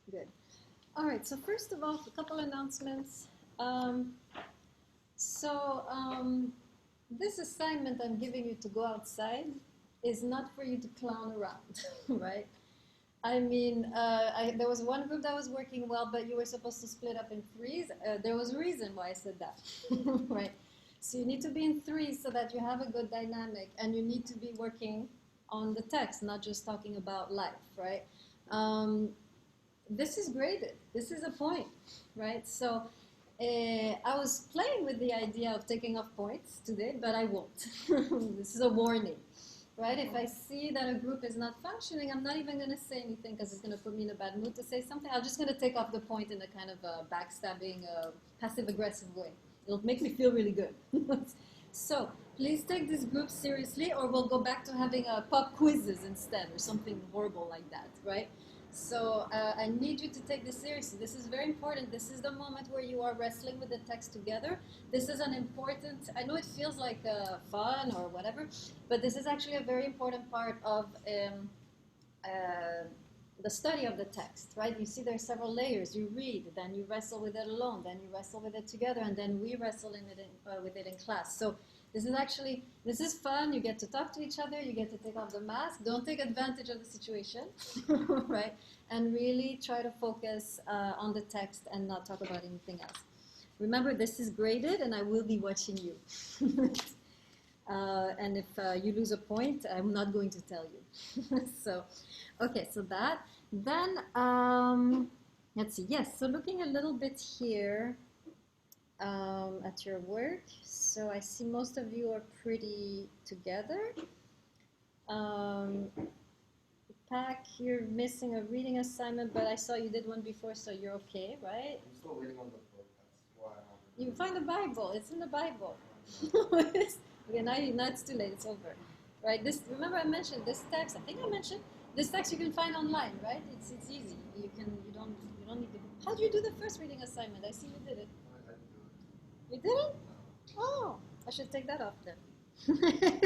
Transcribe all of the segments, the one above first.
Good. All right, so first of all, a couple announcements. Um, so, this assignment I'm giving you to go outside is not for you to clown around, right? I mean, there was one group that was working well, but you were supposed to split up in threes. There was a reason why I said that, right? So you need to be in threes so that you have a good dynamic, and you need to be working on the text, not just talking about life, right? Um, this is graded. This is a point, right? So I was playing with the idea of taking off points today, but I won't. This is a warning, right? If I see that a group is not functioning, I'm not even going to say anything because it's going to put me in a bad mood to say something. I'm just going to take off the point in a kind of a backstabbing, passive-aggressive way. It'll make me feel really good. So please take this group seriously, or we'll go back to having pop quizzes instead, or something horrible like that, right? So I need you to take this seriously. This is very important. This is the moment where you are wrestling with the text together. This is an important, I know it feels like fun or whatever, but this is actually a very important part of uh, the study of the text, right? You see there are several layers. You read, then you wrestle with it alone, then you wrestle with it together, and then we wrestle with it in class. So this is fun. You get to talk to each other. You get to take off the mask. Don't take advantage of the situation, right? And really try to focus on the text and not talk about anything else. Remember, this is graded, and I will be watching you. And if you lose a point, I'm not going to tell you. So, okay, so that. Then, let's see. Yes, so looking a little bit here at your work. So I see most of you are pretty together. Pack, you're missing a reading assignment, but I saw you did one before, so you're okay, right? I'm still waiting on the book. That's why I You haven't. find the Bible. It's in the Bible. Okay, now it's too late. It's over, right? This, remember I mentioned this text. I think I mentioned this text you can find online, right? It's easy. You don't need to. How did you do the first reading assignment? I see you did it. I didn't do it. You did it? No. Oh, I should take that off then. Thank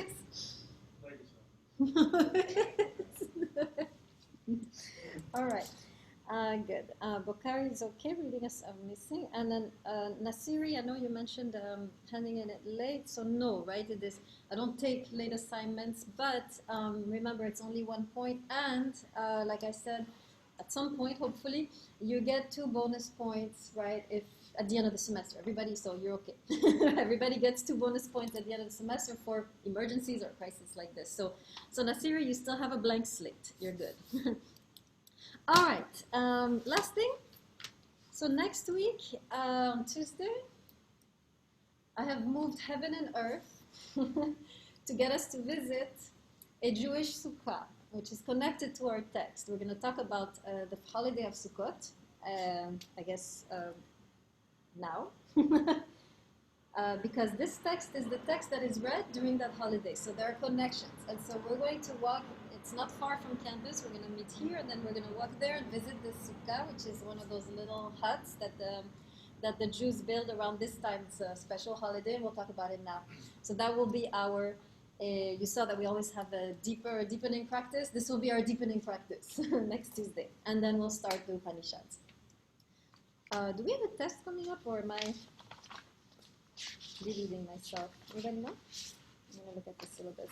you, sir. All right. Good. Bokhari is okay. Reading us missing. And then Nasiri, I know you mentioned handing in it late. So no, right? It is. I don't take late assignments, but remember it's only 1 point. And like I said, at some point, hopefully, you get 2 bonus points, right? If at the end of the semester, everybody. So you're okay. Everybody gets 2 bonus points at the end of the semester for emergencies or crises like this. So Nasiri, you still have a blank slate. You're good. All right, last thing. So next week, on Tuesday, I have moved heaven and earth to get us to visit a Jewish sukkah, which is connected to our text. We're going to talk about the holiday of Sukkot, I guess now, because this text is the text that is read during that holiday. So there are connections. And so we're going to walk. It's not far from campus. We're going to meet here, and then we're going to walk there and visit the sukkah, which is one of those little huts that the Jews build around this time. It's a special holiday, and we'll talk about it now. So that will be our. You saw that we always have a deepening practice. This will be our deepening practice next Tuesday, and then we'll start the Upanishads. Do we have a test coming up, or am I reading myself? Anybody know? I'm going to look at the syllabus.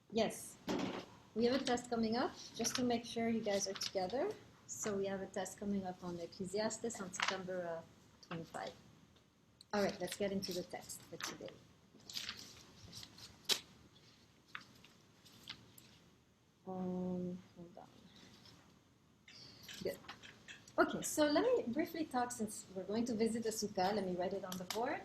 Yes, we have a test coming up, just to make sure you guys are together. So we have a test coming up on Ecclesiastes on September 25. All right, let's get into the text for today. Hold on. Good. Okay, so let me briefly talk, since we're going to visit the sukkah. Let me write it on the board.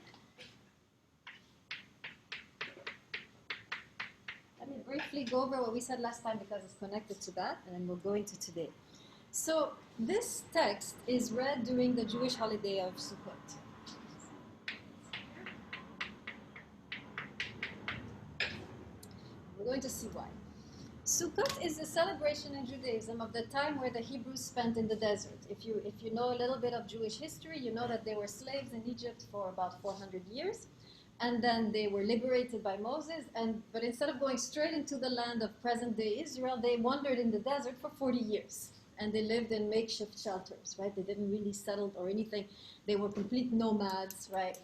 Let me briefly go over what we said last time because it's connected to that, and then we'll go into today. So this text is read during the Jewish holiday of Sukkot. We're going to see why. Sukkot is a celebration in Judaism of the time where the Hebrews spent in the desert. If you know a little bit of Jewish history, you know that they were slaves in Egypt for about 400 years. And then they were liberated by Moses, but instead of going straight into the land of present-day Israel, they wandered in the desert for 40 years, and they lived in makeshift shelters, right? They didn't really settle or anything. They were complete nomads, right?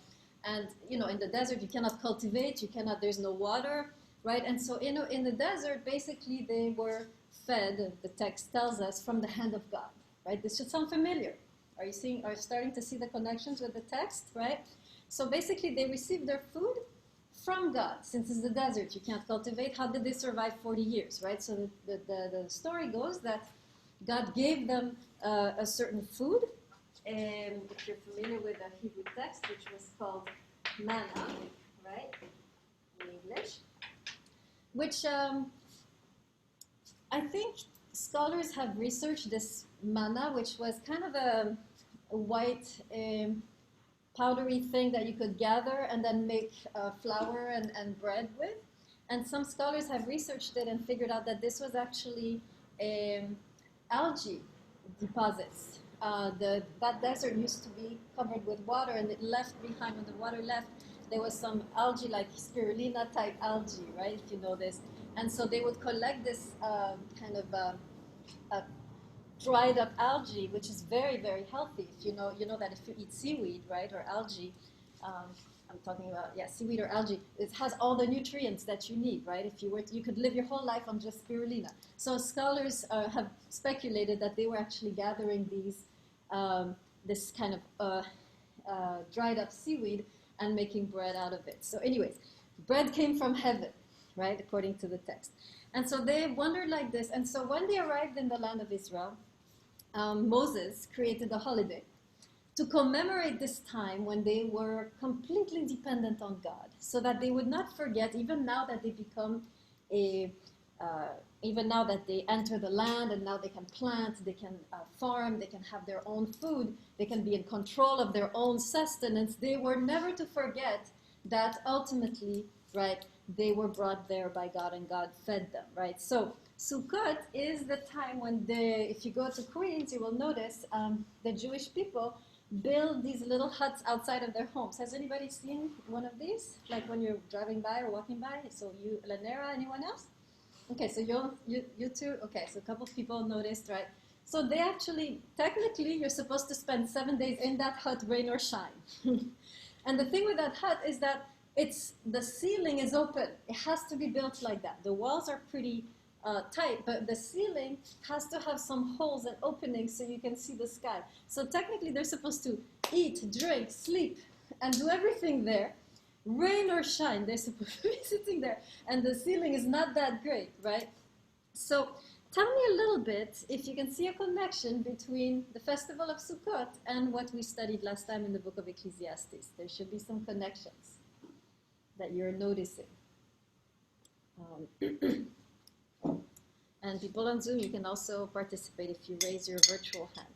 And, in the desert, you cannot cultivate, there's no water, right? And so, in the desert, basically, they were fed, the text tells us, from the hand of God, right? This should sound familiar. Are you starting to see the connections with the text, right? So basically, they received their food from God. Since it's the desert, you can't cultivate. How did they survive 40 years, right? So the story goes that God gave them a certain food. If you're familiar with the Hebrew text, which was called manna, right, in English, which I think scholars have researched this manna, which was kind of a white powdery thing that you could gather and then make flour and bread with. And some scholars have researched it and figured out that this was actually algae deposits. That desert used to be covered with water, and it left behind, when the water left, there was some algae, like spirulina type algae, right, if you know this. And so they would collect this kind of dried up algae, which is very, very healthy. If you know that if you eat seaweed, right, or algae, I'm talking about, seaweed or algae, it has all the nutrients that you need, right? If you could live your whole life on just spirulina. So scholars have speculated that they were actually gathering this kind of dried up seaweed and making bread out of it. So anyways, bread came from heaven, right, according to the text. And so they wandered like this. And so when they arrived in the land of Israel, Moses created a holiday to commemorate this time when they were completely dependent on God, so that they would not forget, even now that they become even now that they enter the land and now they can plant, they can farm, they can have their own food, they can be in control of their own sustenance, they were never to forget that ultimately, right, they were brought there by God and God fed them, right? So Sukkot is the time when if you go to Queens, you will notice the Jewish people build these little huts outside of their homes. Has anybody seen one of these? Like when you're driving by or walking by? So you, Lanera, anyone else? Okay, so you two, okay, so a couple of people noticed, right? So they actually, technically, you're supposed to spend 7 days in that hut, rain or shine. And the thing with that hut is that the ceiling is open. It has to be built like that. The walls are pretty tight, but the ceiling has to have some holes and openings so you can see the sky. So technically, they're supposed to eat, drink, sleep, and do everything there. Rain or shine, they're supposed to be sitting there. And the ceiling is not that great, right? So tell me a little bit if you can see a connection between the festival of Sukkot and what we studied last time in the book of Ecclesiastes. There should be some connections that you're noticing. And people on Zoom, you can also participate if you raise your virtual hand.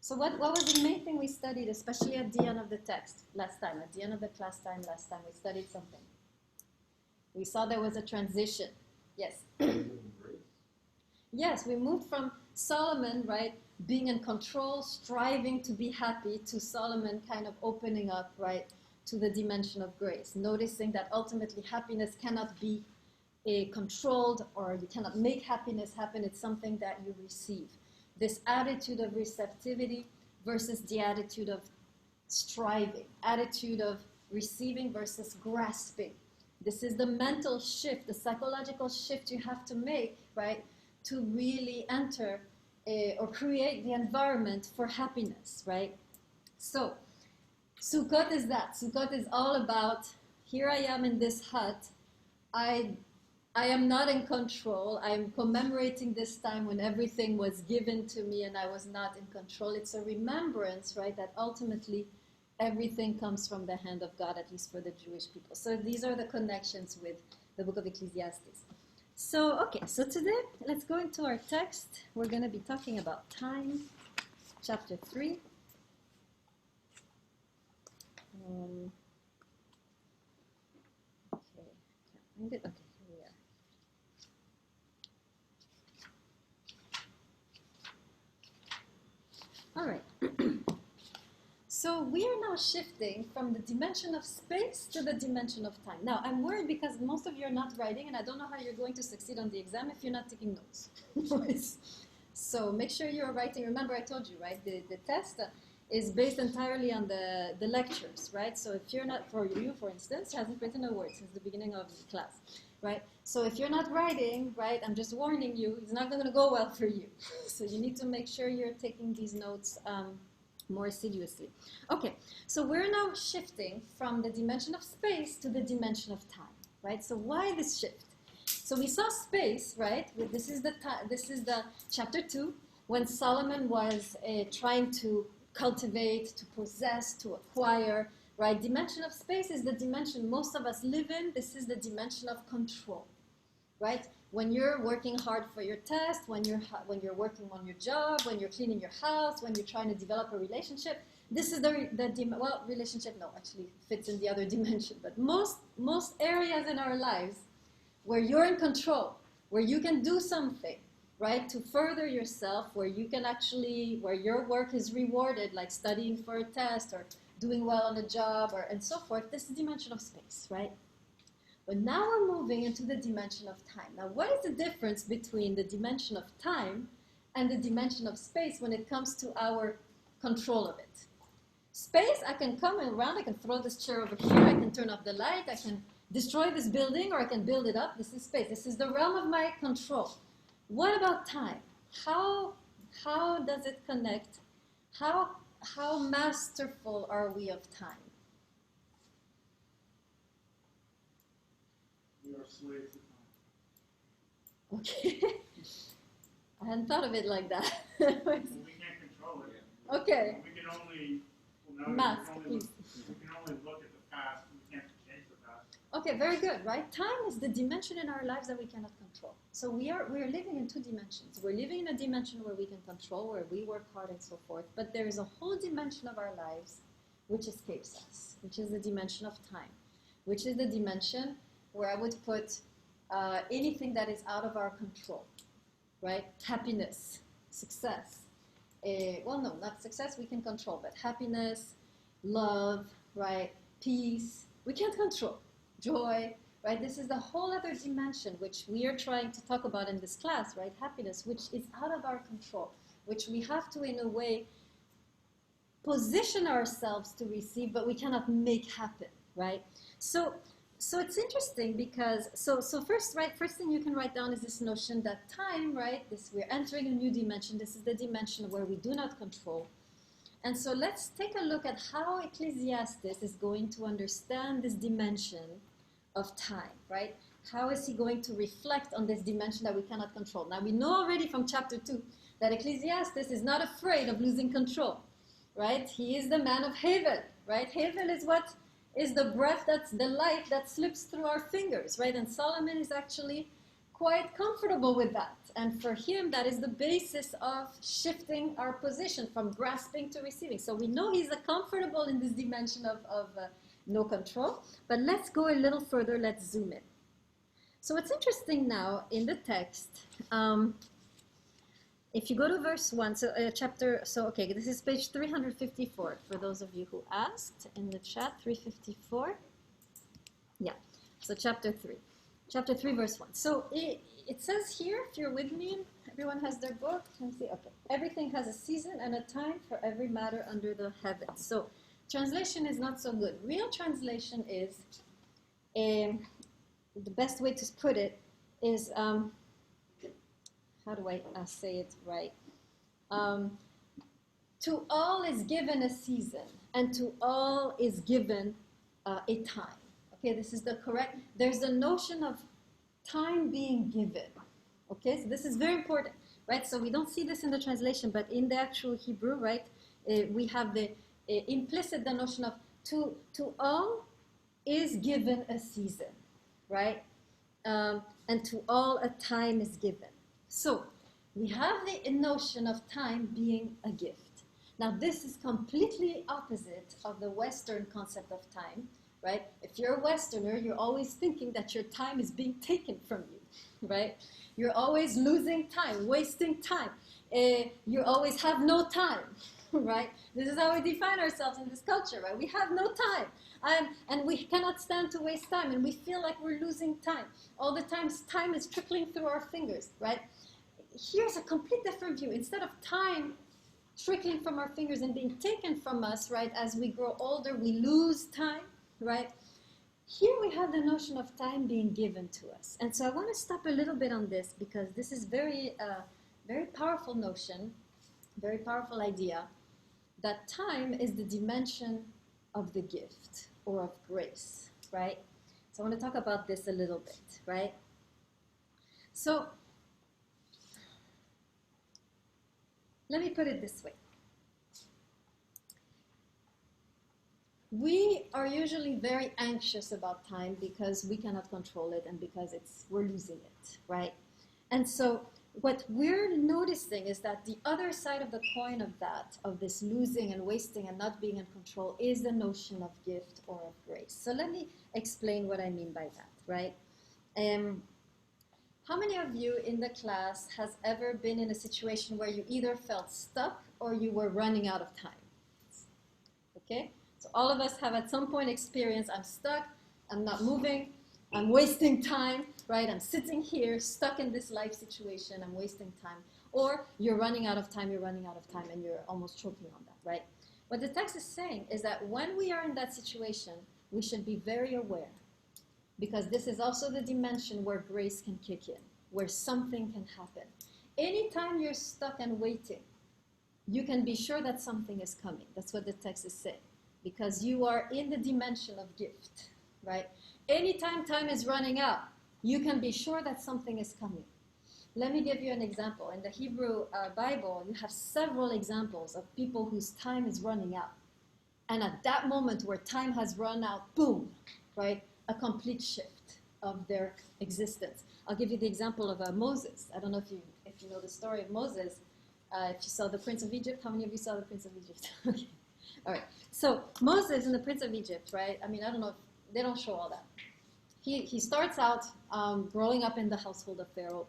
So what was the main thing we studied, especially at the end of the text last time, at the end of the class time last time, we studied something. We saw there was a transition. Yes? Yes, we moved from Solomon, right, being in control, striving to be happy, to Solomon kind of opening up, right, to the dimension of grace, noticing that ultimately happiness cannot be controlled, or you cannot make happiness happen. It's something that you receive. This attitude of receptivity versus the attitude of striving, attitude of receiving versus grasping. This is the mental shift, the psychological shift you have to make, right, to really enter or create the environment for happiness, right? So Sukkot is that. Sukkot is all about, here I am in this hut. I am not in control. I'm commemorating this time when everything was given to me and I was not in control. It's a remembrance, right, that ultimately everything comes from the hand of God, at least for the Jewish people. So these are the connections with the book of Ecclesiastes. So, okay, so today, let's go into our text. We're going to be talking about time, chapter 3. Okay, can't find it. Okay, here we are. All right. So we are now shifting from the dimension of space to the dimension of time. Now, I'm worried because most of you are not writing, and I don't know how you're going to succeed on the exam if you're not taking notes. So make sure you're writing. Remember, I told you, right? The test is based entirely on the lectures, right? So if you're not, for you, for instance, hasn't written a word since the beginning of the class, right? So if you're not writing, right, I'm just warning you, it's not going to go well for you. So you need to make sure you're taking these notes more assiduously. Okay, so we're now shifting from the dimension of space to the dimension of time, right? So why this shift? So we saw space, right? This is the chapter 2, when Solomon was trying to cultivate, to possess, to acquire, right? Dimension of space is the dimension most of us live in. This is the dimension of control, right? When you're working hard for your test, when you're working on your job, when you're cleaning your house, when you're trying to develop a relationship, this is relationship, no, actually fits in the other dimension, but most areas in our lives where you're in control, where you can do something, right, to further yourself, where you can actually, where your work is rewarded, like studying for a test or doing well on a job and so forth, this is dimension of space, right? But now we're moving into the dimension of time. Now, what is the difference between the dimension of time and the dimension of space when it comes to our control of it? Space, I can come around, I can throw this chair over here, I can turn off the light, I can destroy this building, or I can build it up. This is space. This is the realm of my control. What about time? How does it connect? How masterful are we of time? We are slaves to time. Okay. I hadn't thought of it like that. Well, we can't control it. Okay. We can only, Mask, we can only look at the past. We can't change the past. Okay, very good, right? Time is the dimension in our lives that we cannot control. So we are living in two dimensions. We're living in a dimension where we can control, where we work hard and so forth. But there is a whole dimension of our lives which escapes us, which is the dimension of time, which is the dimension where I would put anything that is out of our control, right? Happiness, success. Well, no, not success, we can control, but happiness, love, right? Peace, we can't control. Joy, right? This is the whole other dimension which we are trying to talk about in this class, right? Happiness, which is out of our control, which we have to, in a way, position ourselves to receive, but we cannot make happen, right? So it's interesting because, so first thing you can write down is this notion that time, right? We're entering a new dimension. This is the dimension where we do not control. And so let's take a look at how Ecclesiastes is going to understand this dimension of time, right? How is he going to reflect on this dimension that we cannot control? Now, we know already from chapter 2 that Ecclesiastes is not afraid of losing control, right? He is the man of Havel, right? Havel is what is the breath, that's the life that slips through our fingers, right? And Solomon is actually quite comfortable with that. And for him, that is the basis of shifting our position from grasping to receiving. So we know he's comfortable in this dimension of no control. But let's go a little further. Let's zoom in. So what's interesting now in the text, if you go to verse 1, okay, this is page 354, for those of you who asked in the chat, 354. Yeah, so chapter 3. Chapter 3, verse 1. So it says here, if you're with me, everyone has their book. Let me see. Okay. Everything has a season and a time for every matter under the heavens. So translation is not so good. Real translation is, the best way to put it is, how do I say it right? To all is given a season, and to all is given a time. Okay, this is the correct, there's the notion of time being given. Okay, so this is very important, right? So we don't see this in the translation, but in the actual Hebrew, right, we have the implicit, the notion of to all is given a season, right? And to all a time is given. So we have the notion of time being a gift. Now this is completely opposite of the Western concept of time, right? If you're a Westerner, you're always thinking that your time is being taken from you, right? You're always losing time, wasting time. You always have no time, right? This is how we define ourselves in this culture, right? We have no time. And we cannot stand to waste time, and we feel like we're losing time. All the time is trickling through our fingers, right? Here's a complete different view. Instead of time trickling from our fingers and being taken from us, right, as we grow older, we lose time, right? Here we have the notion of time being given to us. And so I want to stop a little bit on this because this is very powerful notion, very powerful idea, that time is the dimension of the gift or of grace, right? So I want to talk about this a little bit, right? So let me put it this way. We are usually very anxious about time because we cannot control it and because we're losing it, right? And so what we're noticing is that the other side of the coin of that, of this losing and wasting and not being in control, is the notion of gift or of grace. So let me explain what I mean by that, right? How many of you in the class has ever been in a situation where you either felt stuck or you were running out of time? Okay? So all of us have at some point experienced, I'm stuck, I'm not moving, I'm wasting time, right? I'm sitting here stuck in this life situation, I'm wasting time. Or you're running out of time, and you're almost choking on that, right? What the text is saying is that when we are in that situation, we should be very aware, because this is also the dimension where grace can kick in, where something can happen. Anytime you're stuck and waiting, you can be sure that something is coming. That's what the text is saying, because you are in the dimension of gift, right? Anytime time is running out, you can be sure that something is coming. Let me give you an example. In the Hebrew Bible, you have several examples of people whose time is running out. And at that moment where time has run out, boom, right? A complete shift of their existence. I'll give you the example of Moses. I don't know if you know the story of Moses. If you saw The Prince of Egypt, how many of you saw The Prince of Egypt? Okay. All right. So Moses in The Prince of Egypt, right? I mean, I don't know if they don't show all that. He starts out growing up in the household of Pharaoh.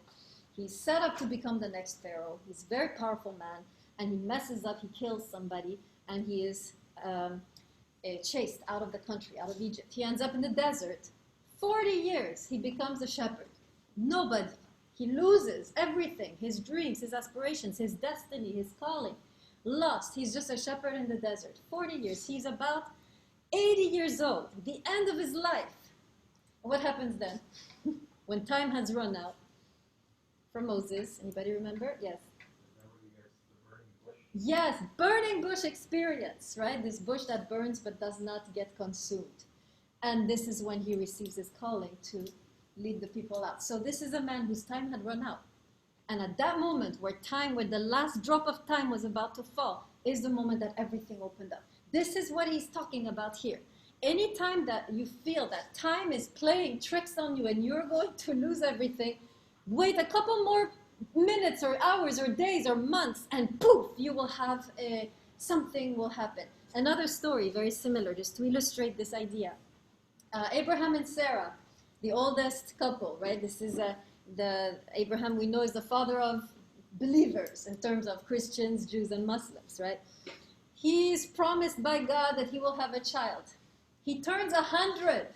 He's set up to become the next Pharaoh. He's a very powerful man, and he messes up. He kills somebody, and he is chased out of the country, out of Egypt. He ends up in the desert. 40 years, he becomes a shepherd. Nobody. He loses everything, his dreams, his aspirations, his destiny, his calling. Lost. He's just a shepherd in the desert. 40 years. He's about 80 years old, the end of his life. What happens then? When time has run out for Moses, anybody remember? Yes. Yes, burning bush experience, right? This bush that burns but does not get consumed. And this is when he receives his calling to lead the people out. So this is a man whose time had run out. And at that moment where the last drop of time was about to fall, is the moment that everything opened up. This is what he's talking about here. Anytime that you feel that time is playing tricks on you and you're going to lose everything, wait a couple more minutes or hours or days or months, and poof, you will have something will happen. Another story, very similar, just to illustrate this idea. Abraham and Sarah, the oldest couple, right? This is the Abraham we know is the father of believers in terms of Christians, Jews, and Muslims, right? He's promised by God that he will have a child. He turns 100,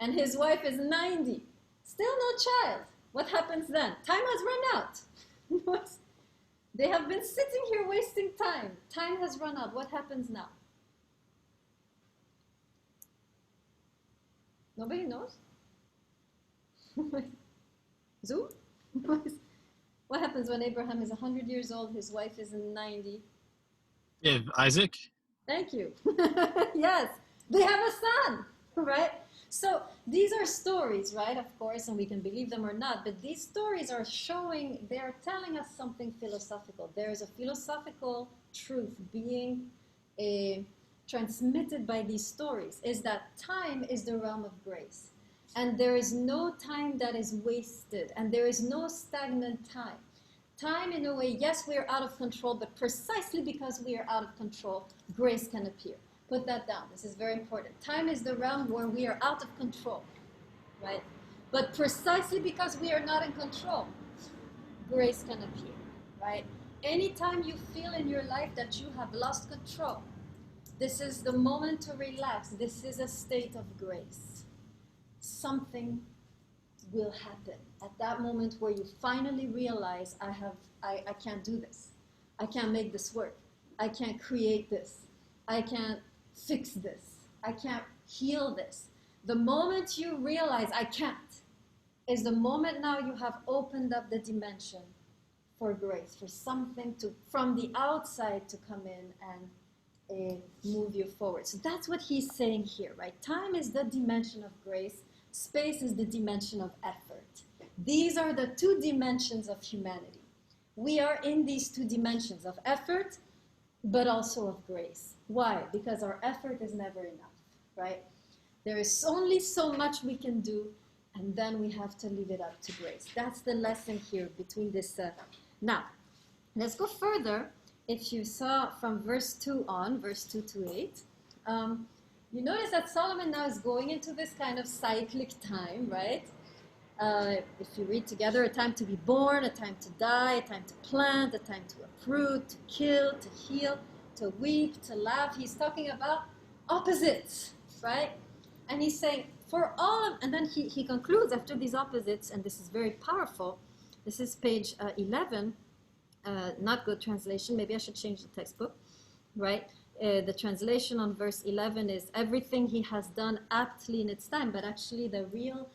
and his wife is 90. Still no child. What happens then? Time has run out. They have been sitting here wasting time. Time has run out. What happens now? Nobody knows? Zoom? What happens when Abraham is 100 years old, his wife is 90? Yeah, Isaac? Thank you. Yes, they have a son, right? So these are stories, right, of course, and we can believe them or not, but these stories are they're telling us something philosophical. There is a philosophical truth being transmitted by these stories, is that time is the realm of grace. And there is no time that is wasted, and there is no stagnant time. Time, in a way, yes, we are out of control, but precisely because we are out of control, grace can appear. Put that down. This is very important. Time is the realm where we are out of control, right? But precisely because we are not in control, grace can appear, right? Anytime you feel in your life that you have lost control, this is the moment to relax. This is a state of grace. Something will happen at that moment where you finally realize I can't do this. I can't make this work. I can't create this. I can't fix this. I can't heal this. The moment you realize I can't is the moment now you have opened up the dimension for grace, for something to from the outside to come in and move you forward. So that's what he's saying here, right? Time is the dimension of grace. Space is the dimension of effort. These are the two dimensions of humanity. We are in these two dimensions of effort, but also of grace. Why? Because our effort is never enough, right? There is only so much we can do, and then we have to leave it up to grace. That's the lesson here between this. Now, let's go further. If you saw from verse 2 on, verse 2 to 8, you notice that Solomon now is going into this kind of cyclic time, right? If you read together, a time to be born, a time to die, a time to plant, a time to uproot, to kill, to heal, to weep, to laugh. He's talking about opposites, right? And he's saying, for all of, and then he concludes after these opposites, and this is very powerful. This is page 11, not good translation. Maybe I should change the textbook, right? The translation on verse 11 is everything he has done aptly in its time, but actually the real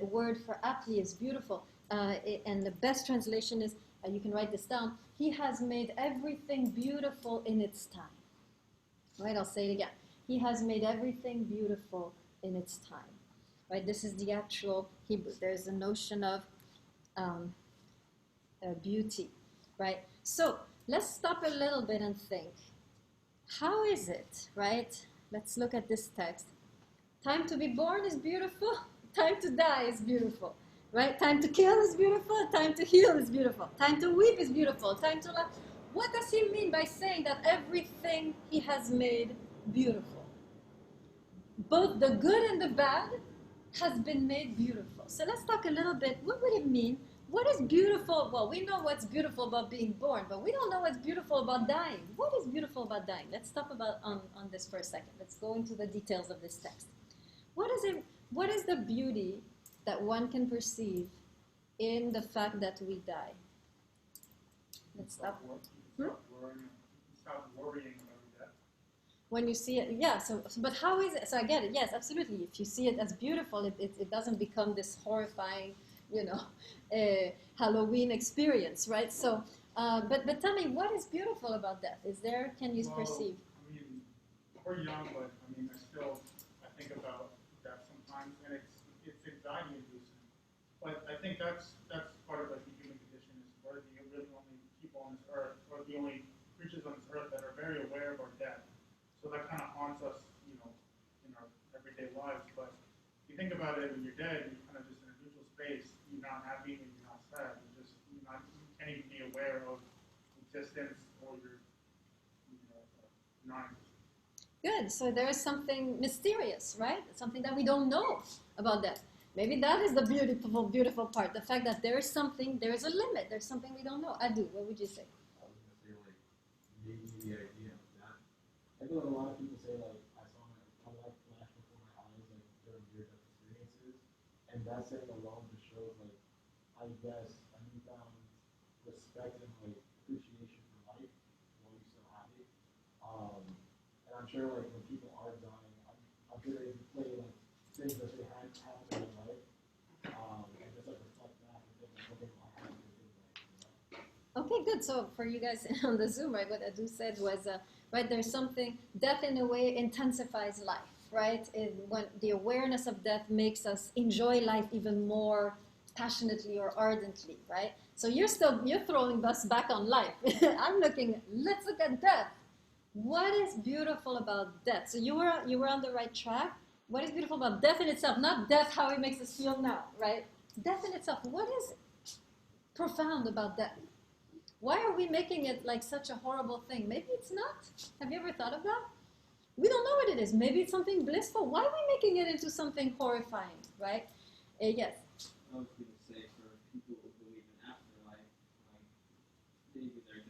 word for aptly is beautiful. And the best translation is, you can write this down, he has made everything beautiful in its time. Right, I'll say it again. He has made everything beautiful in its time. Right, this is the actual Hebrew. There's a notion of beauty. Right, so let's stop a little bit and think. How is it, right? Let's look at this text. Time to be born is beautiful. Time to die is beautiful, right? Time to kill is beautiful. Time to heal is beautiful. Time to weep is beautiful. Time to laugh. What does he mean by saying that everything he has made beautiful? Both the good and the bad has been made beautiful. So let's talk a little bit. What would it mean? What is beautiful? Well, we know what's beautiful about being born, but we don't know what's beautiful about dying. What is beautiful about dying? Let's stop on this for a second. Let's go into the details of this text. What is the beauty that one can perceive in the fact that we die? Let's stop. Stop worrying about death. When you see it, yeah, but how is it? So I get it, yes, absolutely. If you see it as beautiful, it doesn't become this horrifying, Halloween experience, right? So, but tell me, what is beautiful about death? Can you perceive? I mean, we're young, but I think about death sometimes, and it's anxiety inducing. But I think that's part of the human condition. Is we're the really only people on this earth, or the only creatures on this earth that are very aware of our death. So that kind of haunts us, in our everyday lives. But if you think about it, when you're dead, you're kind of just in a neutral space. You're not happy and you're not sad. You can't even be aware of existence or your non. Good. So there is something mysterious, right? Something that we don't know about death. Maybe that is the beautiful, beautiful part. The fact that there is a limit. There's something we don't know. Adu, what would you say? I was gonna say maybe the idea of that. I feel like a lot of people say I saw my life flash before my eyes during near-death experiences, and that saying alone just shows I guess a newfound respect and appreciation for life while you still have it. And I'm sure when people are dying, I'm sure they play things that they had happened in their life, and just reflect back and think okay, I have to do that. Okay, good. So for you guys on the Zoom, right, what Adu said was, right, there's something, death in a way intensifies life, right? When the awareness of death makes us enjoy life even more passionately or ardently, right? So you're throwing us back on life. Let's look at death. What is beautiful about death? So you were on the right track. What is beautiful about death in itself? Not death how it makes us feel now, right? Death in itself. What is profound about death? Why are we making it such a horrible thing? Maybe it's not. Have you ever thought of that? We don't know what it is. Maybe it's something blissful. Why are we making it into something horrifying, right? Yes. I was going to say, for people who believe in afterlife, maybe their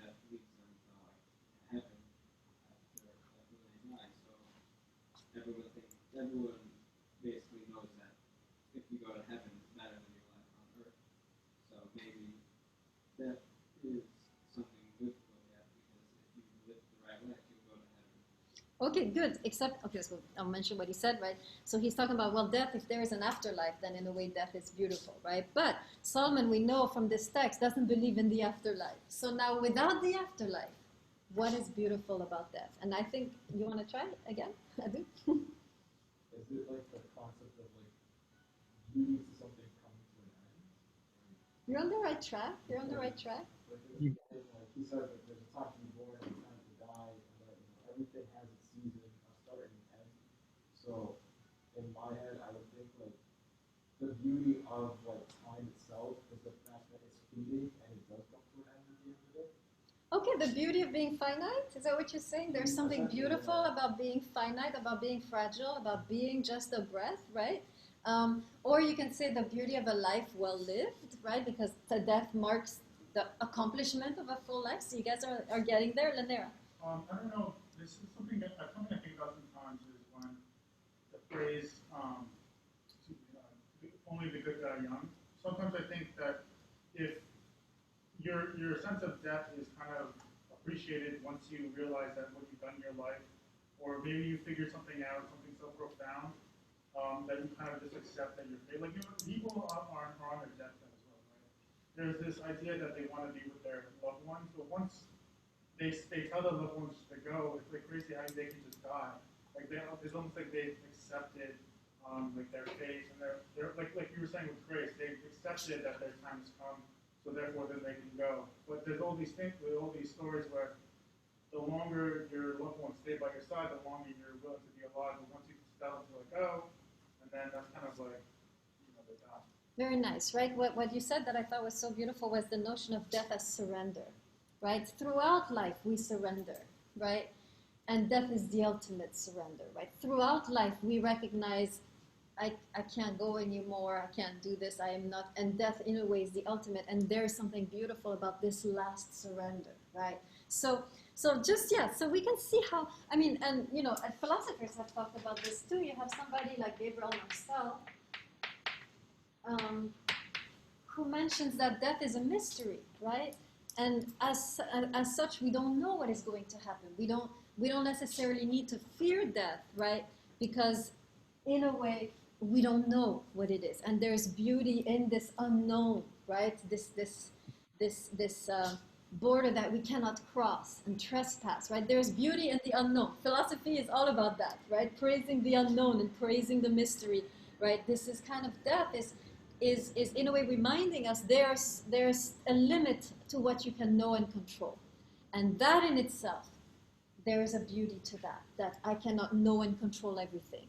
everyone basically knows that if you go to heaven, it's better than your life on earth. So maybe death is something good to look at, because if you live the right life, you'll go to heaven. Okay, good. Except, okay, so I'll mention what he said, right? So he's talking about, well, death, if there is an afterlife, then in a way death is beautiful, right? But Solomon, we know from this text, doesn't believe in the afterlife. So now, without the afterlife, what is beautiful about death? And I think, you want to try it again? I do. Is it like the concept of like beauty to something coming to an end? You're on the right track. You're on the right track. Like, he says that there's a time to be born and a time to die, and that everything has its season, a start and an end. So in my head, I would think like the beauty of like time itself is the fact that it's fleeting and it does come to an end at the end of the day. Okay, the beauty of being finite, is that what you're saying? There's something beautiful about being finite, about being fragile, about being just a breath, right? Or you can say the beauty of a life well lived, right? Because the death marks the accomplishment of a full life. So you guys are getting there, Lanera. I don't know. This is something I think about sometimes is when the phrase "only the good die young." Sometimes I think that if your sense of death is kind of appreciated once you realize that what you've done in your life, or maybe you figure something out, something so profound that you kind of just accept that you're like people are on their deathbed as well, right? There's this idea that they want to be with their loved ones, but once they tell their loved ones to go, it's like crazy how they can just die. Like it's almost like they've accepted like their fate, and they're like you were saying with grace, they've accepted that their time has come. So therefore, then they can go. But there's all these things, all these stories where the longer your loved ones stay by your side, the longer you're willing to be alive. But once you tell them to go, and then that's kind of like, they die. Very nice, right? What you said that I thought was so beautiful was the notion of death as surrender, right? Throughout life, we surrender, right? And death is the ultimate surrender, right? Throughout life, we recognize I can't go anymore, I can't do this, I am not, and death in a way is the ultimate, and there's something beautiful about this last surrender, right? So so we can see how, I mean, and philosophers have talked about this too. You have somebody like Gabriel Marcel, who mentions that death is a mystery, right? And as such, we don't know what is going to happen. We don't necessarily need to fear death, right? Because in a way, we don't know what it is, and there's beauty in this unknown, right? This border that we cannot cross and trespass, right? There's beauty in the unknown. Philosophy is all about that, right? Praising the unknown and praising the mystery, right? This is kind of death is in a way reminding us there's a limit to what you can know and control, and that in itself, there is a beauty to that I cannot know and control everything.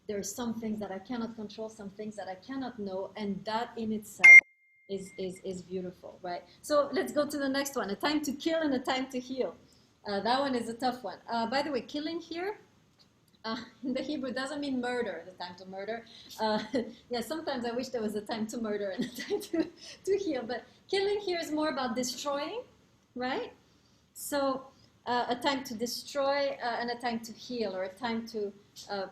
There are some things that I cannot control, some things that I cannot know, and that in itself is beautiful, right? So let's go to the next one, a time to kill and a time to heal. That one is a tough one. By the way, killing here, in the Hebrew doesn't mean murder, the time to murder. Yeah, sometimes I wish there was a time to murder and a time to heal, but killing here is more about destroying, right? So a time to destroy and a time to heal, or a time to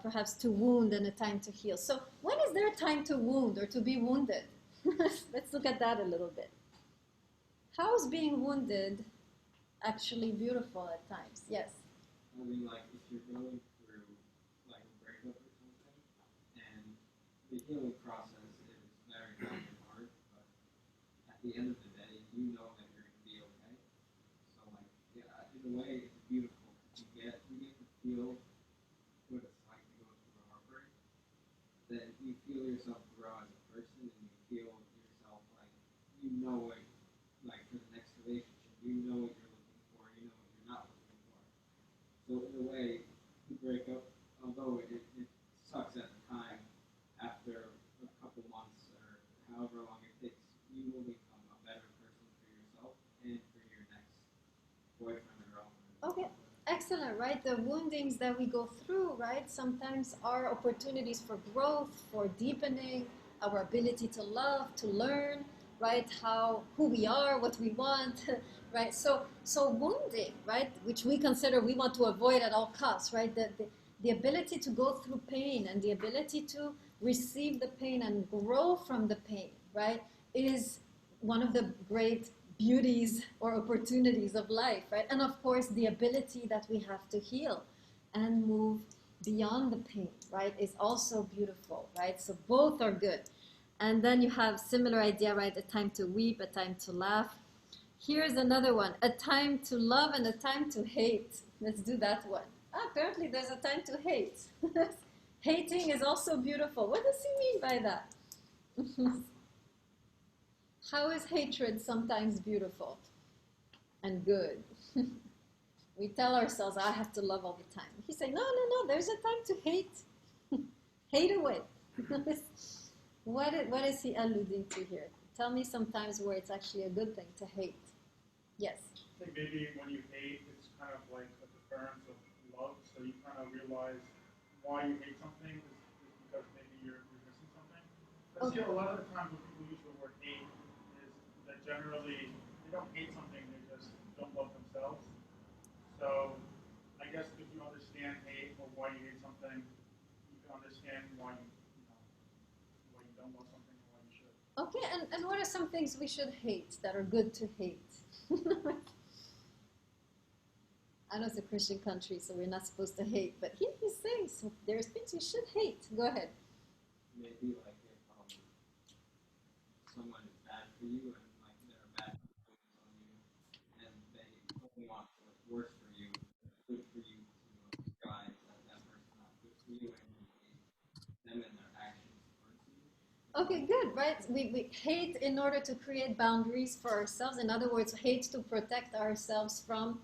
perhaps to wound and a time to heal. So when is there a time to wound or to be wounded? Let's look at that a little bit. How is being wounded actually beautiful at times? Yes? I mean, like, if you're going through, like, a breakup or something, and the healing process is very long and hard, but at the end of the day, you know that you're going to be okay. So, like, yeah, in a way, it's beautiful. You get to feel what it's like to go through a heartbreak. Then you feel yourself grow as a person, and you feel yourself, like, you know what, like, for the next relationship, you know what you're looking for, you know what you're not looking for. So in a way, the breakup, although it sucks at the time, after a couple months or however long it takes, you will become a better person for yourself and for your next boyfriend or girlfriend. Okay, excellent, right? The woundings that we go through, right, sometimes are opportunities for growth, for deepening our ability to love, to learn, right, who we are, what we want, right? So wounding, right, which we consider we want to avoid at all costs, right? the ability to go through pain and the ability to receive the pain and grow from the pain, right, is one of the great beauties or opportunities of life, right? And of course, the ability that we have to heal and move beyond the pain, right, is also beautiful, right? So both are good. And then you have similar idea, right? A time to weep, a time to laugh. Here's another one, a time to love and a time to hate. Let's do that one. Apparently there's a time to hate. Hating is also beautiful. What does he mean by that? How is hatred sometimes beautiful and good? We tell ourselves, I have to love all the time. He say, no, there's a time to hate. Hate away. What is he alluding to here? Tell me some times where it's actually a good thing to hate. Yes? I think maybe when you hate, it's kind of like a deference of love, so you kind of realize why you hate something is because maybe you're missing something. But see, a lot of the times when people use the word hate is that generally they don't hate something, they just don't love themselves. So I guess if you understand hate or why you hate something, you can understand why why you don't love something or why you should. Okay, and what are some things we should hate that are good to hate? I know it's a Christian country, so we're not supposed to hate, but he's saying so there's things we should hate. Go ahead. Maybe like if someone is bad for you and like there are bad influences on you, and they only want what's worse for you, good for you to disguise that person's not good for you, and you hate them and their actions towards you. Okay, good, right? We hate in order to create boundaries for ourselves. In other words, hate to protect ourselves from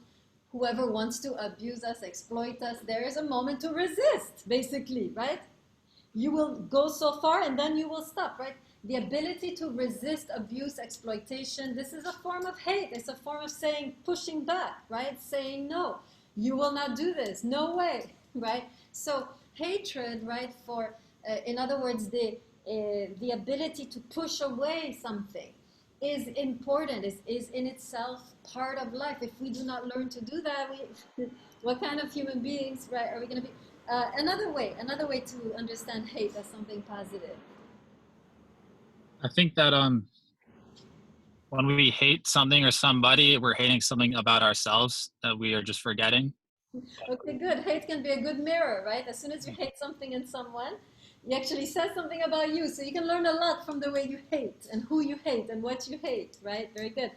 whoever wants to abuse us, exploit us. There is a moment to resist, basically, right? You will go so far and then you will stop, right? The ability to resist abuse, exploitation, this is a form of hate. It's a form of saying, pushing back, right? Saying, no, you will not do this. No way, right? So hatred, right, for, in other words, the ability to push away something is important, is in itself part of life. If we do not learn to do that, what kind of human beings, right, are we going to be? Another way to understand hate as something positive. I think that when we hate something or somebody, we're hating something about ourselves that we are just forgetting. Okay, good. Hate can be a good mirror, right? As soon as you hate something in someone, you actually says something about you. So you can learn a lot from the way you hate and who you hate and what you hate, right? Very good.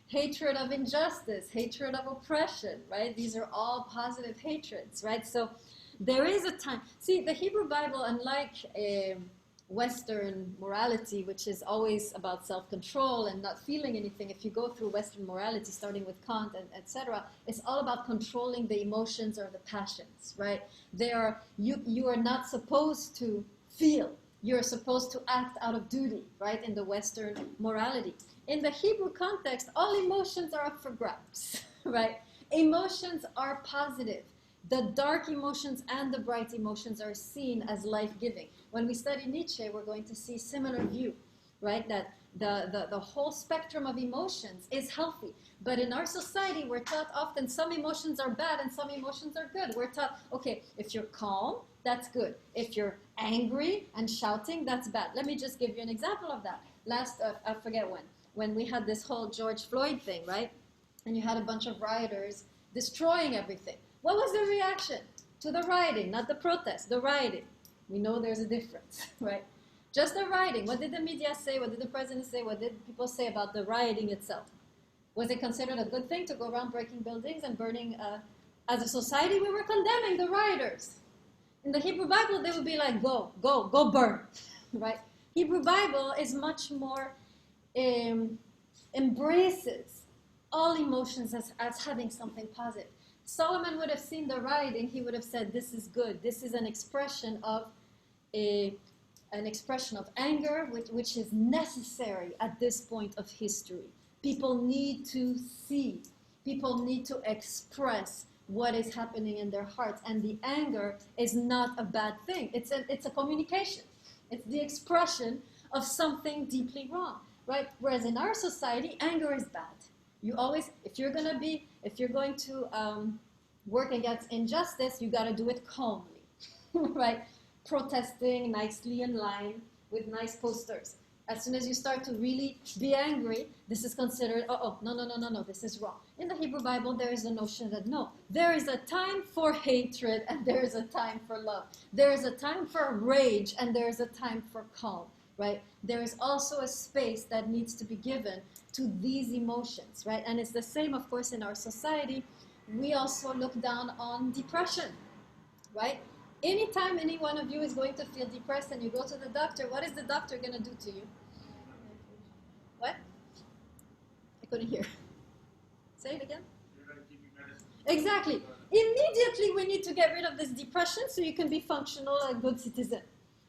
Hatred of injustice, hatred of oppression, right? These are all positive hatreds, right? So there is a time. See, the Hebrew Bible, unlike Western morality, which is always about self-control and not feeling anything, if you go through Western morality, starting with Kant and etc., it's all about controlling the emotions or the passions, right? You are not supposed to feel. You're supposed to act out of duty, right, in the Western morality. In the Hebrew context, all emotions are up for grabs, right? Emotions are positive. The dark emotions and the bright emotions are seen as life-giving. When we study Nietzsche, we're going to see similar view, right? That the whole spectrum of emotions is healthy. But in our society, we're taught often some emotions are bad and some emotions are good. We're taught, okay, if you're calm, that's good. If you're angry and shouting, that's bad. Let me just give you an example of that. I forget when we had this whole George Floyd thing, right? And you had a bunch of rioters destroying everything. What was the reaction to the rioting? Not the protest, the rioting. We know there's a difference, right? Just the rioting. What did the media say? What did the president say? What did people say about the rioting itself? Was it considered a good thing to go around breaking buildings and burning? As a society, we were condemning the rioters. In the Hebrew Bible, they would be like, go burn, right? Hebrew Bible is much more, embraces all emotions as having something positive. Solomon would have seen the rioting, he would have said, this is good. This is an expression of anger, which is necessary at this point of history. People need to see, people need to express what is happening in their hearts. And the anger is not a bad thing. It's a communication. It's the expression of something deeply wrong, right? Whereas in our society, anger is bad. You always, if you're going to work against injustice, you got to do it calmly. right? Protesting nicely in line with nice posters. As soon as you start to really be angry, this is considered, no, this is wrong. In the Hebrew Bible, there is a notion that no, there is a time for hatred and there is a time for love. There is a time for rage and there is a time for calm, right? There is also a space that needs to be given to these emotions, right? And it's the same, of course, in our society. We also look down on depression, right? Anytime any one of you is going to feel depressed and you go to the doctor, what is the doctor going to do to you? What? I couldn't hear. Say it again. You're going to give you medicine. Exactly. Immediately we need to get rid of this depression so you can be functional, a good citizen,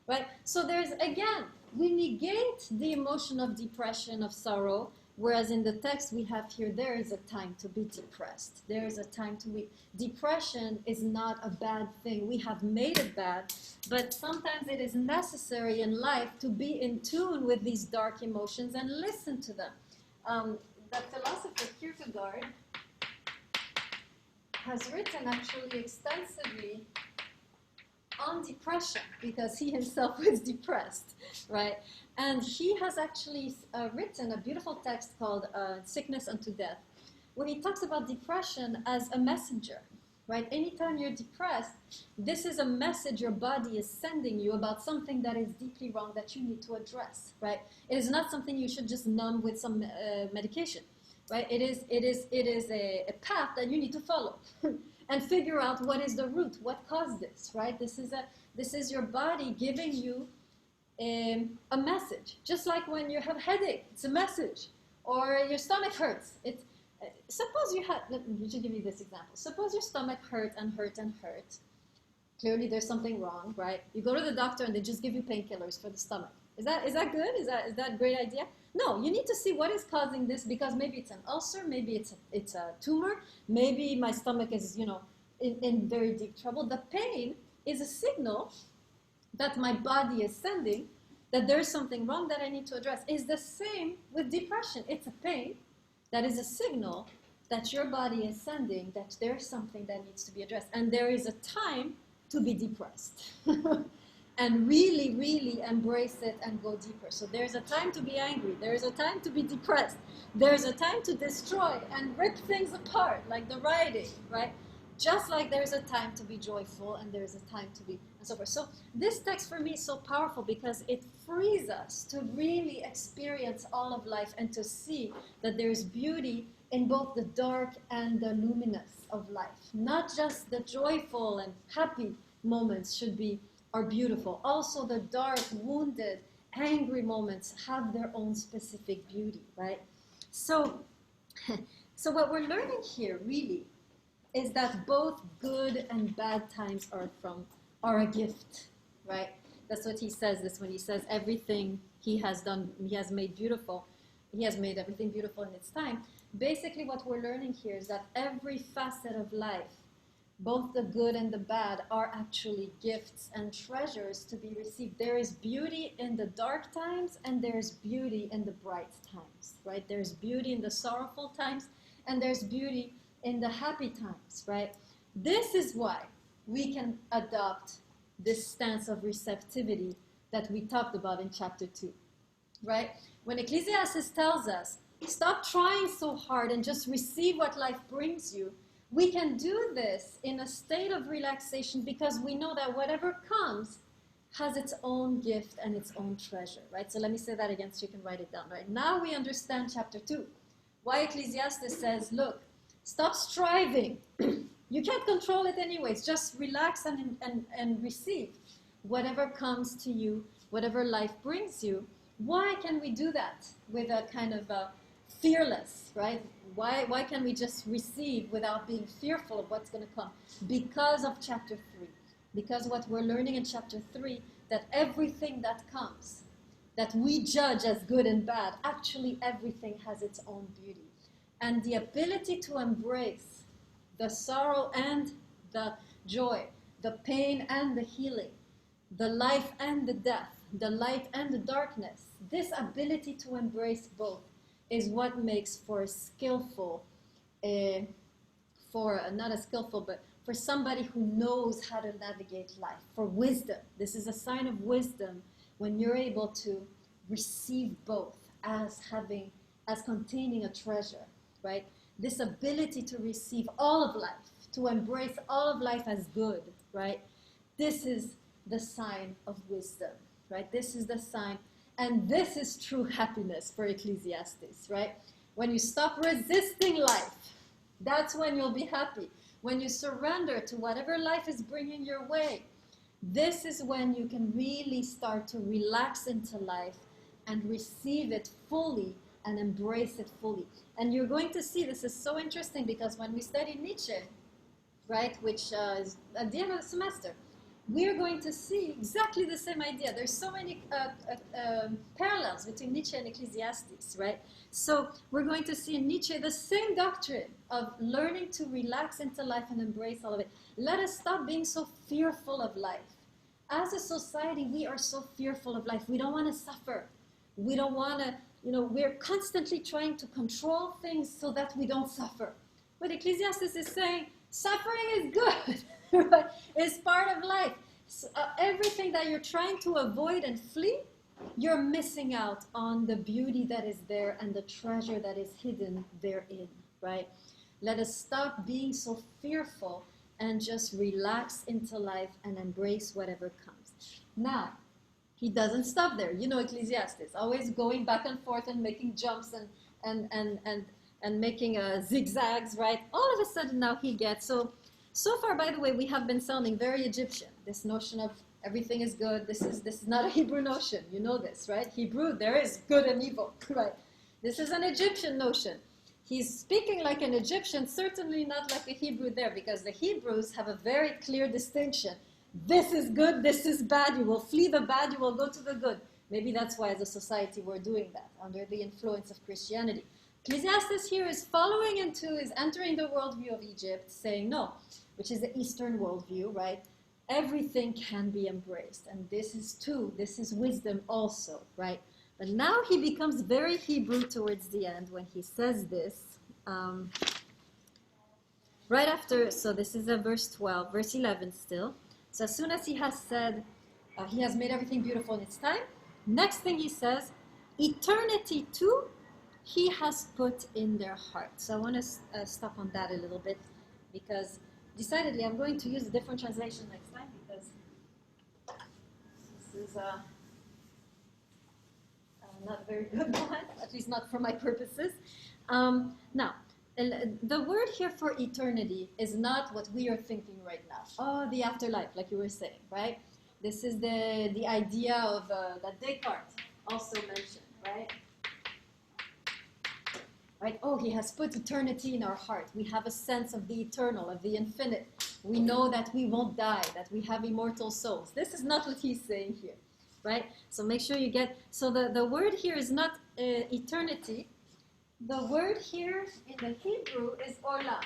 right? So there's, again, we negate the emotion of depression, of sorrow, whereas in the text we have here, there is a time to be depressed. There is a time to weep. Depression is not a bad thing. We have made it bad, but sometimes it is necessary in life to be in tune with these dark emotions and listen to them. The philosopher Kierkegaard has written actually extensively on depression because he himself was depressed, right? And he has actually written a beautiful text called Sickness Unto Death, where he talks about depression as a messenger, right? Anytime you're depressed, this is a message your body is sending you about something that is deeply wrong that you need to address, right? It is not something you should just numb with some medication, right? It is a path that you need to follow and figure out what is the root, what caused this, right? This is your body giving you a message, just like when you have a headache, it's a message, or your stomach hurts. Suppose you had, let me just give you this example. Suppose your stomach hurt and hurt and hurt. Clearly there's something wrong, right? You go to the doctor and they just give you painkillers for the stomach. Is that good? Is that a great idea? No, you need to see what is causing this, because maybe it's an ulcer, maybe it's a tumor, maybe my stomach is, in very deep trouble. The pain is a signal that my body is sending that there's something wrong that I need to address. It's the same with depression. It's a pain that is a signal that your body is sending that there's something that needs to be addressed. And there is a time to be depressed and really, really embrace it and go deeper. So there's a time to be angry. There's a time to be depressed. There's a time to destroy and rip things apart, like the rioting, right? Just like there's a time to be joyful and there's a time to be, and so forth. So this text for me is so powerful because it frees us to really experience all of life and to see that there's beauty in both the dark and the luminous of life. Not just the joyful and happy moments are beautiful. Also the dark, wounded, angry moments have their own specific beauty, right? So what we're learning here really is that both good and bad times are a gift, right? That's what he says. This when he says everything he has done, he has made beautiful. He has made everything beautiful in its time. Basically, what we're learning here is that every facet of life, both the good and the bad, are actually gifts and treasures to be received. There is beauty in the dark times, and there's beauty in the bright times, right? There's beauty in the sorrowful times, and there's beauty in the happy times, right? This is why we can adopt this stance of receptivity that we talked about in chapter 2, right? When Ecclesiastes tells us, stop trying so hard and just receive what life brings you, we can do this in a state of relaxation because we know that whatever comes has its own gift and its own treasure, right? So let me say that again so you can write it down, right? Now we understand chapter 2. Why Ecclesiastes says, look, stop striving. You can't control it anyways. Just relax and receive whatever comes to you, whatever life brings you. Why can we do that with a kind of fearless, right? Why can we just receive without being fearful of what's going to come? Because of chapter 3. Because what we're learning in chapter 3, that everything that comes, that we judge as good and bad, actually everything has its own beauty. And the ability to embrace the sorrow and the joy, the pain and the healing, the life and the death, the light and the darkness, this ability to embrace both is what makes for a skillful, not a skillful, but for somebody who knows how to navigate life, for wisdom. This is a sign of wisdom when you're able to receive both as containing a treasure, right? This ability to receive all of life, to embrace all of life as good, right? This is the sign of wisdom, right? This is the sign, and this is true happiness for Ecclesiastes, right? When you stop resisting life, that's when you'll be happy. When you surrender to whatever life is bringing your way, this is when you can really start to relax into life and receive it fully and embrace it fully. And you're going to see, this is so interesting because when we study Nietzsche, right, which is at the end of the semester, we're going to see exactly the same idea. There's so many parallels between Nietzsche and Ecclesiastes, right? So we're going to see in Nietzsche the same doctrine of learning to relax into life and embrace all of it. Let us stop being so fearful of life. As a society, we are so fearful of life. We don't want to suffer. We don't want to, we're constantly trying to control things so that we don't suffer. But Ecclesiastes is saying, suffering is good. Right? It's part of life. So, everything that you're trying to avoid and flee, you're missing out on the beauty that is there and the treasure that is hidden therein, right? Let us stop being so fearful and just relax into life and embrace whatever comes. Now, he doesn't stop there. Ecclesiastes, always going back and forth and making jumps and making zigzags, right? All of a sudden now he gets, so far, by the way, we have been sounding very Egyptian. This notion of everything is good. This is not a Hebrew notion. You know this, right? Hebrew, there is good and evil, right? This is an Egyptian notion. He's speaking like an Egyptian, certainly not like a Hebrew there, because the Hebrews have a very clear distinction. This is good, this is bad. You will flee the bad, you will go to the good. Maybe that's why as a society we're doing that, under the influence of Christianity. Ecclesiastes here is entering the worldview of Egypt, saying no, which is the Eastern worldview, right? Everything can be embraced. And this is wisdom also, right? But now he becomes very Hebrew towards the end when he says this. Right after, so this is verse 12, verse 11 still. So as soon as he has said, he has made everything beautiful in its time, next thing he says, eternity too, he has put in their heart. So I want to stop on that a little bit because decidedly I'm going to use a different translation next time because this is not a very good one, at least not for my purposes. Now, the word here for eternity is not what we are thinking right now. Oh, the afterlife, like you were saying, right? This is the idea of that Descartes also mentioned, right? Right? Oh, he has put eternity in our heart. We have a sense of the eternal, of the infinite. We know that we won't die, that we have immortal souls. This is not what he's saying here, right? So make sure you get, so the word here is not eternity. The word here in the Hebrew is olam.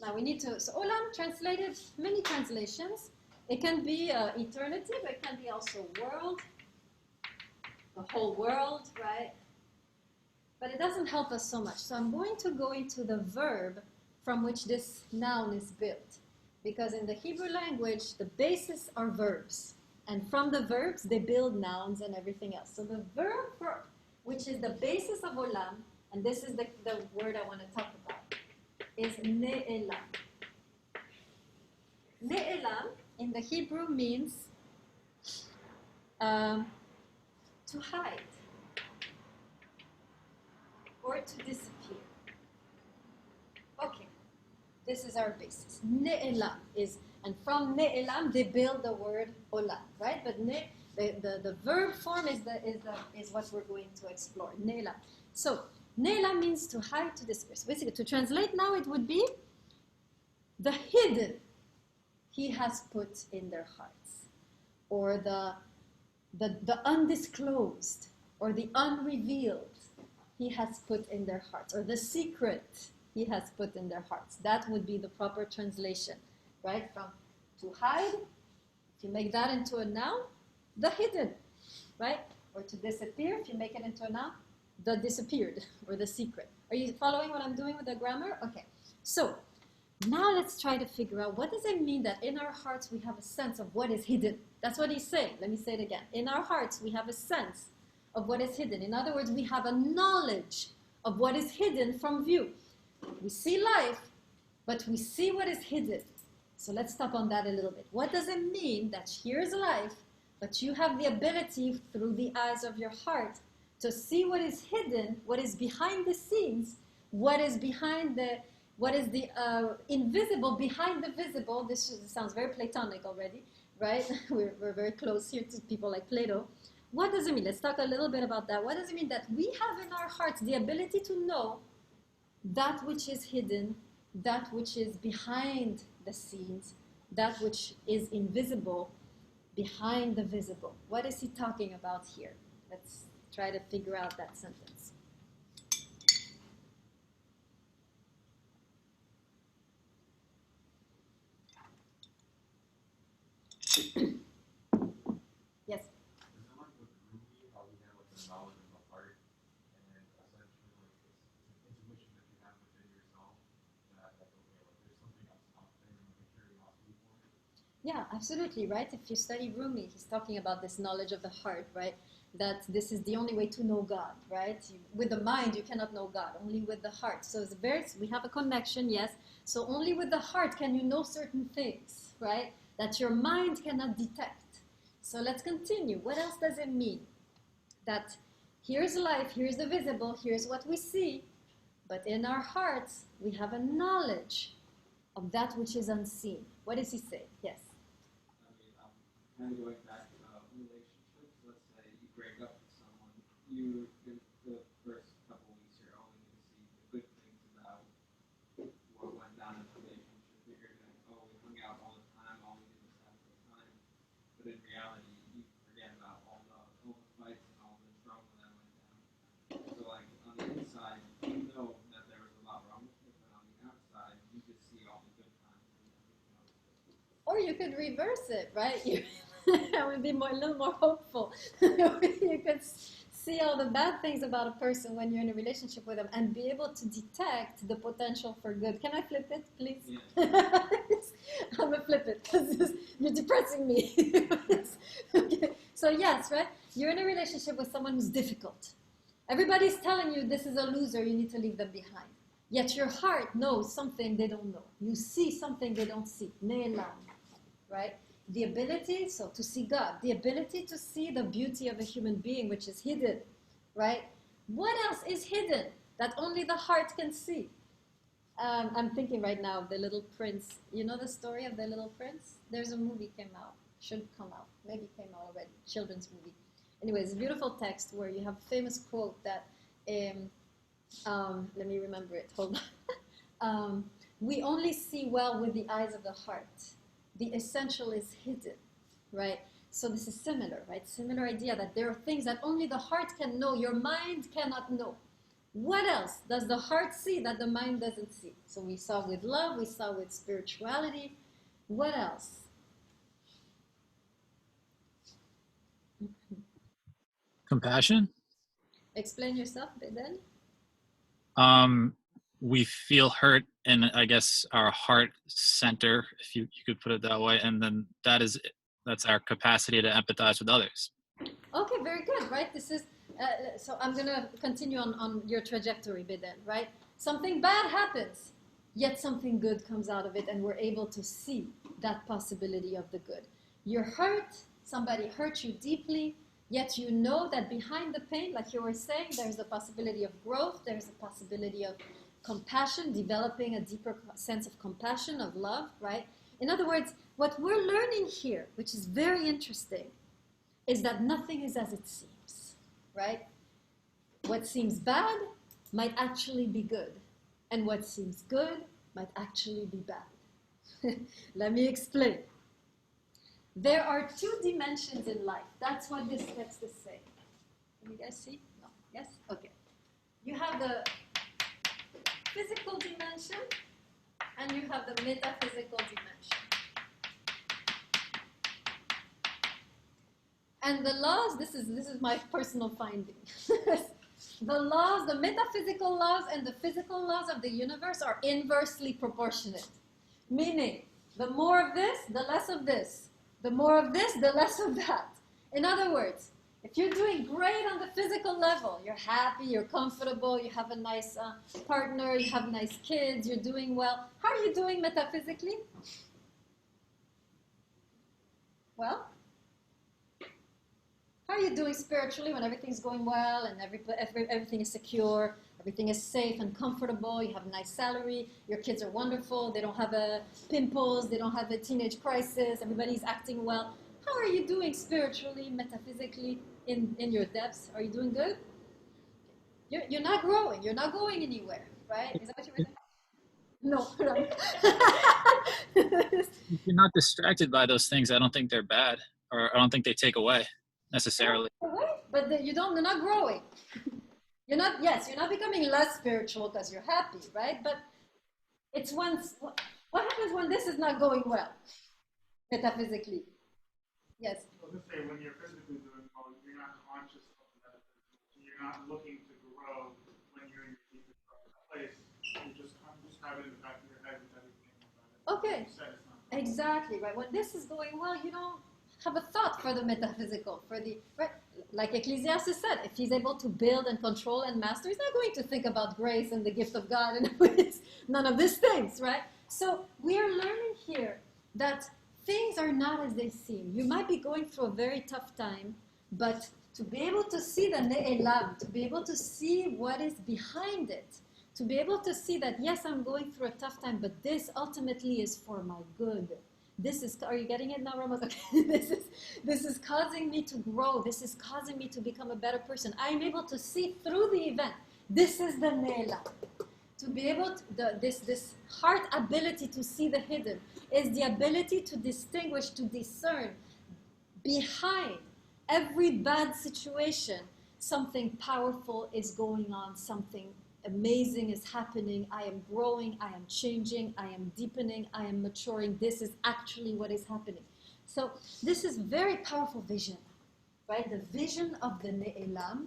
Now we need to, so olam translated, many translations. It can be eternity, but it can be also world, the whole world, right? But it doesn't help us so much. So I'm going to go into the verb from which this noun is built. Because in the Hebrew language, the basis are verbs. And from the verbs, they build nouns and everything else. So the verb, which is the basis of olam, and this is the word I want to talk about, is ne'elam. Ne'elam in the Hebrew means to hide or to disappear. Okay, this is our basis. Ne'elam is, and from ne'elam they build the word olam, right? But the verb form is what we're going to explore. Ne'elam. So ne'elam means to hide, to disappear. So basically, to translate now, it would be the hidden he has put in their hearts, or the undisclosed, or the unrevealed he has put in their hearts, or the secret he has put in their hearts. That would be the proper translation, right? From to hide, if you make that into a noun, the hidden, right? Or to disappear, if you make it into a noun, the disappeared, or the secret. Are you following what I'm doing with the grammar? Okay. So, Now let's try to figure out, what does it mean that in our hearts we have a sense of what is hidden? That's what he's saying. Let me say it again. In our hearts we have a sense of what is hidden. In other words, we have a knowledge of what is hidden from view. We see life, but we see what is hidden. So let's stop on that a little bit. What does it mean that here is life, but you have the ability through the eyes of your heart to see what is hidden, what is behind the scenes, what is the invisible behind the visible? Sounds very Platonic already, right? We're very close here to people like Plato. What does it mean? Let's talk a little bit about that. What does it mean that we have in our hearts the ability to know that which is hidden, that which is behind the scenes, that which is invisible behind the visible? What is he talking about here? Let's try to figure out that sentence. Yes. Is it like with Rumi, how we have like the knowledge of the heart, and essentially like it's an intuition that you have within yourself that like okay, like there's something else out there and like a curiosity for it. Yeah, absolutely, right? If you study Rumi, he's talking about this knowledge of the heart, right? That this is the only way to know God, right? With the mind, you cannot know God, only with the heart. So we have a connection, yes. So only with the heart can you know certain things, right? That your mind cannot detect. So let's continue. What else does it mean? That here's life, here's the visible, here's what we see, but in our hearts, we have a knowledge of that which is unseen. What does he say? Yes. I mean, kind of going back to relationships. Let's say you break up with someone. You, in the first couple of weeks, you're only going to see the good things about what went down in the relationship. You're going to, oh, we hung out all the time, all we did was have a good time. But in reality, you forget about all the fights and all the drama that went down. So, like, on the inside, you know that there was a lot wrong with it, but on the outside, you just see all the good times and everything else. Or you could reverse it, right? I would be a little more hopeful. You could see all the bad things about a person when you're in a relationship with them and be able to detect the potential for good. Can I flip it, please? Yeah. I'm going to flip it because you're depressing me. Okay. So yes, right? You're in a relationship with someone who's difficult. Everybody's telling you this is a loser, you need to leave them behind. Yet your heart knows something they don't know. You see something they don't see. Ne'elam, right? The ability, so to see God, the ability to see the beauty of a human being, which is hidden, right? What else is hidden that only the heart can see? I'm thinking right now of The Little Prince. You know the story of The Little Prince? There's a movie came out, should come out, maybe came out already, children's movie. Anyway, it's a beautiful text where you have a famous quote that, let me remember it, hold on. We only see well with the eyes of the heart. The essential is hidden, right? So this is similar, right? Similar idea that there are things that only the heart can know, your mind cannot know. What else does the heart see that the mind doesn't see? So we saw with love, we saw with spirituality. What else? Compassion. Explain yourself, then. We feel hurt in, I guess, our heart center, if you could put it that way, and then that's our capacity to empathize with others. Okay, very good, right? This is so I'm gonna continue on your trajectory, Biden, right? Something bad happens, yet something good comes out of it, and we're able to see that possibility of the good. You're hurt, somebody hurt you deeply, yet you know that behind the pain, like you were saying, there's a possibility of growth, there's a possibility of compassion, developing a deeper sense of compassion, of love, right? In other words, what we're learning here, which is very interesting, is that nothing is as it seems, right? What seems bad might actually be good, and what seems good might actually be bad. Let me explain. There are two dimensions in life. That's what this text is saying. Can you guys see? No? Yes? Okay. You have the physical dimension, and you have the metaphysical dimension. And the laws, this is my personal finding. The laws, the metaphysical laws and the physical laws of the universe are inversely proportionate. Meaning, the more of this, the less of this. The more of this, the less of that. In other words, if you're doing great on the physical level, you're happy, you're comfortable, you have a nice partner, you have nice kids, you're doing well. How are you doing metaphysically? Well, how are you doing spiritually when everything's going well and everything is secure, everything is safe and comfortable, you have a nice salary, your kids are wonderful, they don't have pimples, they don't have a teenage crisis, everybody's acting well. How are you doing spiritually, metaphysically, in your depths? Are you doing good? You're not growing, you're not going anywhere, right? Is that what you were saying? No, right? If you're not distracted by those things, I don't think they're bad, or I don't think they take away necessarily. But you're not growing. You're not becoming less spiritual because you're happy, right? But it's once, what happens when this is not going well, metaphysically? Yes. I was going to say, when you're physically doing well, you're not conscious of that. You're not looking to grow when you're in your deepest place. You just have it in the back of your head with everything about it. Okay. Exactly, right? When this is going well, you don't have a thought for the metaphysical, right? Like Ecclesiastes said, if he's able to build and control and master, he's not going to think about grace and the gift of God and none of these things, right? So we are learning here that things are not as they seem. You might be going through a very tough time, but to be able to see the ne'elam, to be able to see what is behind it, to be able to see that, yes, I'm going through a tough time, but this ultimately is for my good. Are you getting it now, Ramos? Okay. This is causing me to grow. This is causing me to become a better person. I'm able to see through the event. This is the ne'elam. To be able to, this heart ability to see the hidden is the ability to distinguish, to discern behind every bad situation, something powerful is going on, something amazing is happening. I am growing, I am changing, I am deepening, I am maturing. This is actually what is happening. So this is very powerful vision, right? The vision of the Ne'elam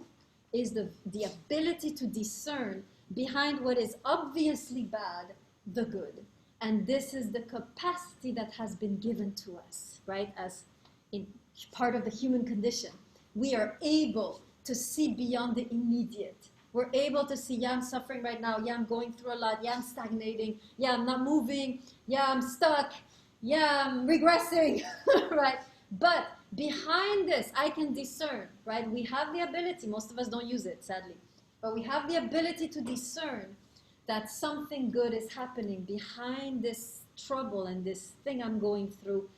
is the ability to discern behind what is obviously bad, the good. And this is the capacity that has been given to us, right? As in part of the human condition. We are able to see beyond the immediate. We're able to see, yeah, I'm suffering right now. Yeah, I'm going through a lot. Yeah, I'm stagnating. Yeah, I'm not moving. Yeah, I'm stuck. Yeah, I'm regressing, right? But behind this, I can discern, right? We have the ability. Most of us don't use it, sadly. But we have the ability to discern that something good is happening behind this trouble and this thing I'm going through.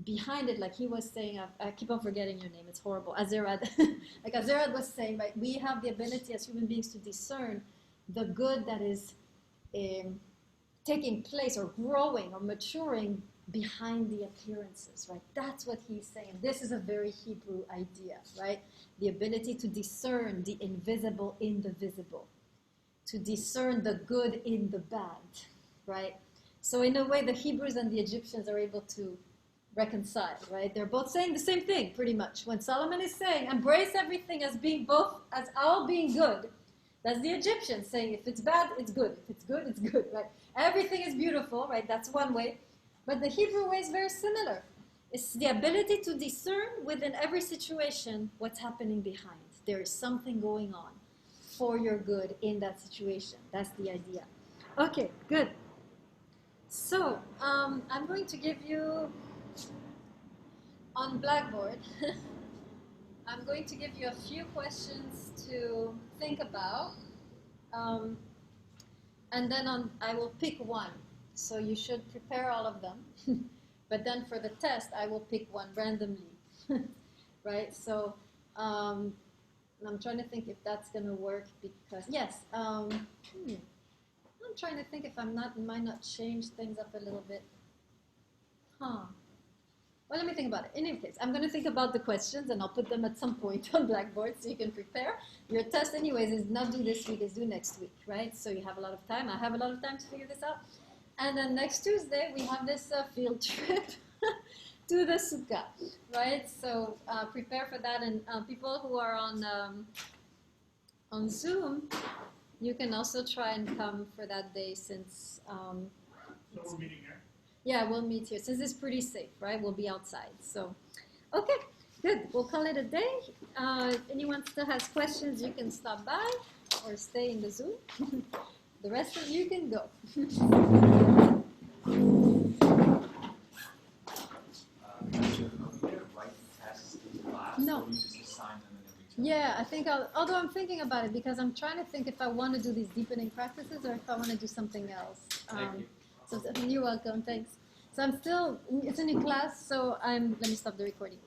Behind it, like he was saying, I keep on forgetting your name, it's horrible, Azerad. Like Azerad was saying, right, we have the ability as human beings to discern the good that is taking place or growing or maturing behind the appearances, right? That's what he's saying. This is a very Hebrew idea, right? The ability to discern the invisible in the visible, to discern the good in the bad, right? So in a way, the Hebrews and the Egyptians are able to reconcile, right? They're both saying the same thing, pretty much. When Solomon is saying, embrace everything as being both, as all being good, that's the Egyptian saying, if it's bad, it's good. If it's good, it's good, right? Everything is beautiful, right? That's one way. But the Hebrew way is very similar. It's the ability to discern within every situation what's happening behind. There is something going on for your good in that situation. That's the idea. Okay, good. So, I'm going to give you on Blackboard, I'm going to give you a few questions to think about, and then I will pick one. So you should prepare all of them, but then for the test, I will pick one randomly, right? So I'm trying to think if that's going to work because, yes, I'm trying to think if might not change things up a little bit. Well, let me think about it. In any case, I'm going to think about the questions and I'll put them at some point on Blackboard so you can prepare. Your test anyways is not due this week, it's due next week, right? So you have a lot of time. I have a lot of time to figure this out. And then next Tuesday, we have this field trip to the Sukkah, right? So prepare for that. And people who are on Zoom, you can also try and come for that day since... so we're meeting here? Yeah, we'll meet here. Since it's pretty safe, right? We'll be outside. So, okay, good. We'll call it a day. If anyone still has questions, you can stop by or stay in the Zoom. The rest of you can go. Do we write tests in class? No. Or we just assign them and then we tell Yeah, I think although I'm thinking about it because I'm trying to think if I want to do these deepening practices or if I want to do something else. Thank you. So you're welcome. Thanks. So I'm still, it's a new class, so let me stop the recording.